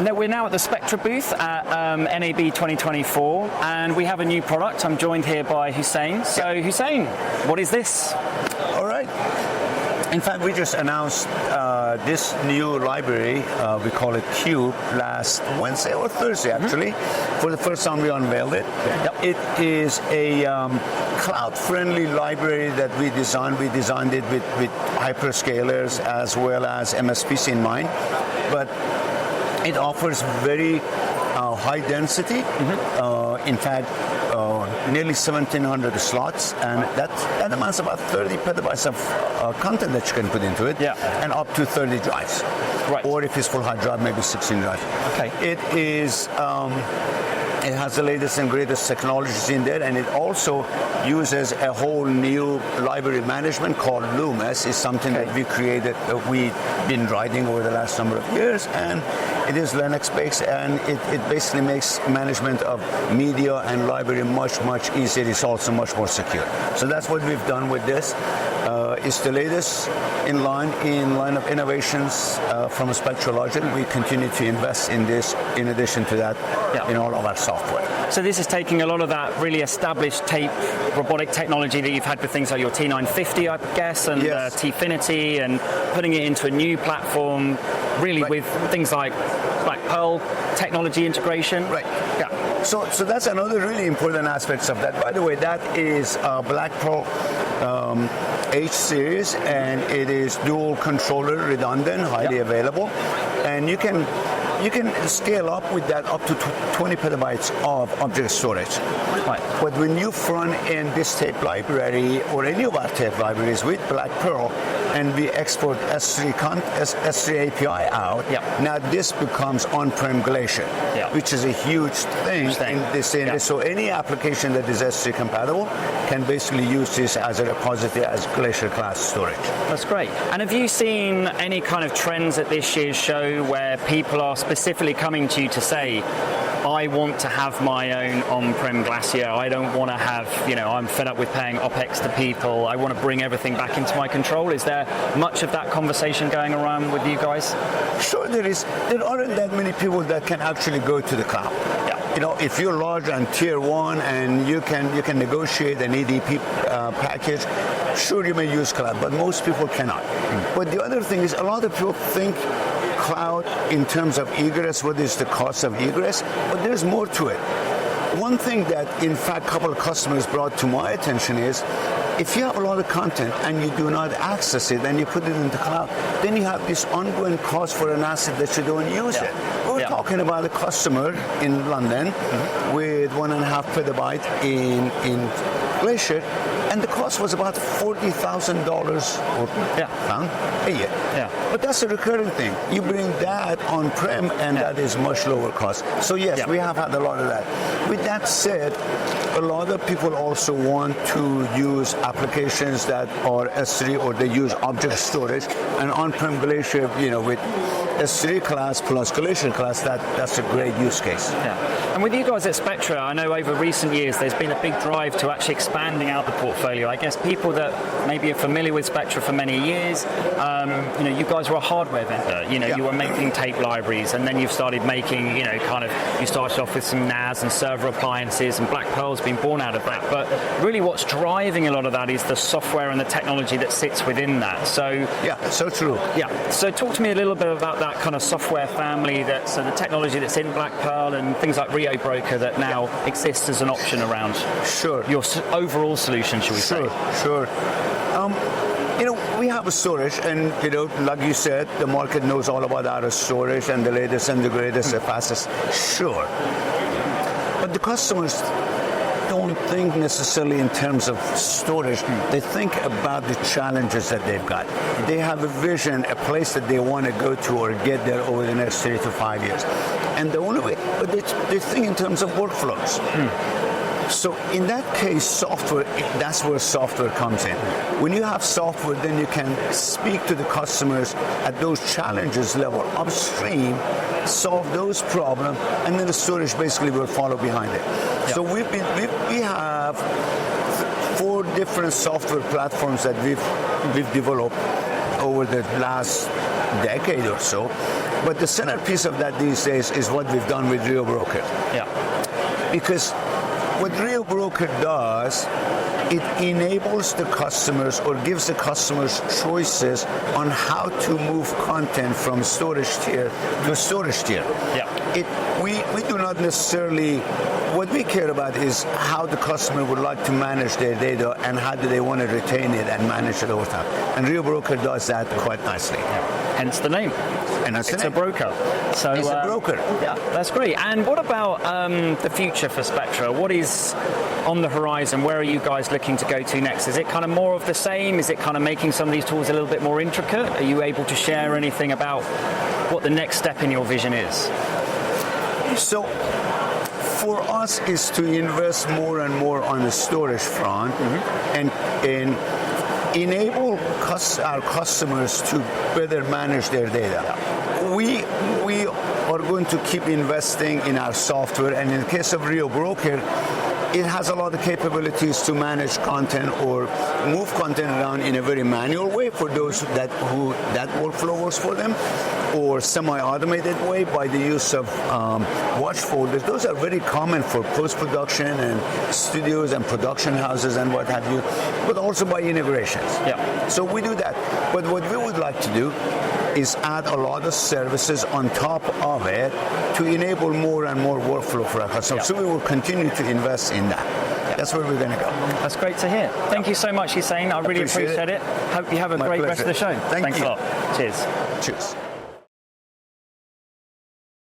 We're now at the Spectra booth at NAB 2024, and we have a new product. I'm joined here by Hussein. So, Hussein, what is this? All right. In fact, we just announced this new library, we call it Cube, last Wednesday or Thursday, actually. For the first time, we unveiled it. Yep. It is a cloud-friendly library that we designed. We designed it with hyperscalers as well as MSPs in mind. But it offers very high density. In fact, nearly 1,700 slots, and that amounts about 30 petabytes of content that you can put into it, and up to 30 drives. Right. Or if it's full hard drive, maybe 16 drives. Okay. It is. It has the latest and greatest technologies in there, and it also uses a whole new library management called Lumis. It's something that we created, we've been writing over the last number of years, and it is Linux-based, and it basically makes management of media and library much, much easier. It's also much more secure. So that's what we've done with this. It's the latest in line of innovations from Spectra Logic. We continue to invest in this in addition to that in all of our software. So this is taking a lot of that really established tape robotic technology that you've had with things like your T950, I guess, and Tfinity, and putting it into a new platform, really with things like Black Pearl technology integration. Right. Yeah. So that's another really important aspect of that. By the way, that is Black Pearl H series, and it is dual controller, redundant, highly available, and you can scale up with that up to 20 petabytes of object storage. Right. But when you front end this tape library or any of our tape libraries with Black Pearl, and we export S3 API out, now this becomes on-prem Glacier, which is a huge thing in this industry. So any application that is S3 compatible can basically use this as a repository, as Glacier class storage. That's great. And have you seen any kind of trends at this year's show where people are specifically coming to you to say, I want to have my own on-prem Glacier. I don't want to have, I'm fed up with paying OpEx to people. I want to bring everything back into my control. Is there much of that conversation going around with you guys? Sure there is. There aren't that many people that can actually go to the cloud. If you're large on tier 1 and you can negotiate an EDP package, sure you may use cloud, but most people cannot. But the other thing is, a lot of people think cloud in terms of egress, what is the cost of egress, but there's more to it. One thing that, in fact, a couple of customers brought to my attention is, if you have a lot of content and you do not access it and you put it in the cloud, then you have this ongoing cost for an asset that you don't use it. We're talking about a customer in London with 1.5 petabyte in Glacier, and the cost was about $40,000 or pound a year. But that's a recurring thing. You bring that on-prem, and that is much lower cost. So yes, we have had a lot of that. With that said, a lot of people also want to use applications that are S3, or they use object storage, and on-prem Glacier, with S3 class plus Glacier class, that's a great use case. And with you guys at Spectra, I know over recent years there's been a big drive to actually expanding out the portfolio. I guess people that maybe are familiar with Spectra for many years, you guys were a hardware vendor. You were making tape libraries, and then you've started making, you started off with some NAS and server appliances, and Black Pearl's been born out of that. But really what's driving a lot of that is the software and the technology that sits within that. So so true. So talk to me a little bit about that kind of software family, so the technology that's in Black Pearl and things like Rio Broker that now exists as an option around your overall solution, shall we say? Sure. We have a storage, and like you said, the market knows all about our storage and the latest and the greatest, the fastest. Sure. But the customers don't think necessarily in terms of storage. They think about the challenges that they've got. They have a vision, a place that they want to go to or get there over the next 3 to 5 years. And the only way, but they think in terms of workflows. So in that case, software, that's where software comes in. When you have software, then you can speak to the customers at those challenges level upstream, solve those problems, and then the storage basically will follow behind it. So we have 4 different software platforms that we've developed over the last decade or so. But the centerpiece of that these days is what we've done with Real Broker. Yeah. Because what Real Broker does, it enables the customers or gives the customers choices on how to move content from storage tier to storage tier. Yeah. We do not necessarily, what we care about is how the customer would like to manage their data and how do they want to retain it and manage it over time. And Real Broker does that quite nicely. Yeah. Hence the name. And that's It's a broker. So it's a broker. Yeah, that's great. And what about the future for Spectra? What is on the horizon? Where are you guys looking to go to next? Is it kind of more of the same? Is it kind of making some of these tools a little bit more intricate? Are you able to share anything about what the next step in your vision is? So for us is to invest more and more on the storage front and enable our customers to better manage their data. We are going to keep investing in our software, and in the case of Real Broker, it has a lot of capabilities to manage content or move content around in a very manual way for those that workflow works for them, or semi-automated way by the use of watch folders. Those are very common for post-production and studios and production houses and what have you, but also by integrations. Yeah. So we do that. But what we would like to do is add a lot of services on top of it to enable more and more workflow for our customers. Yeah. So we will continue to invest in that. Yeah. That's where we're going to go. That's great to hear. Thank you so much, Hussein. I really appreciate it. Hope you have a great rest of the show. Thanks a lot. Cheers. Cheers.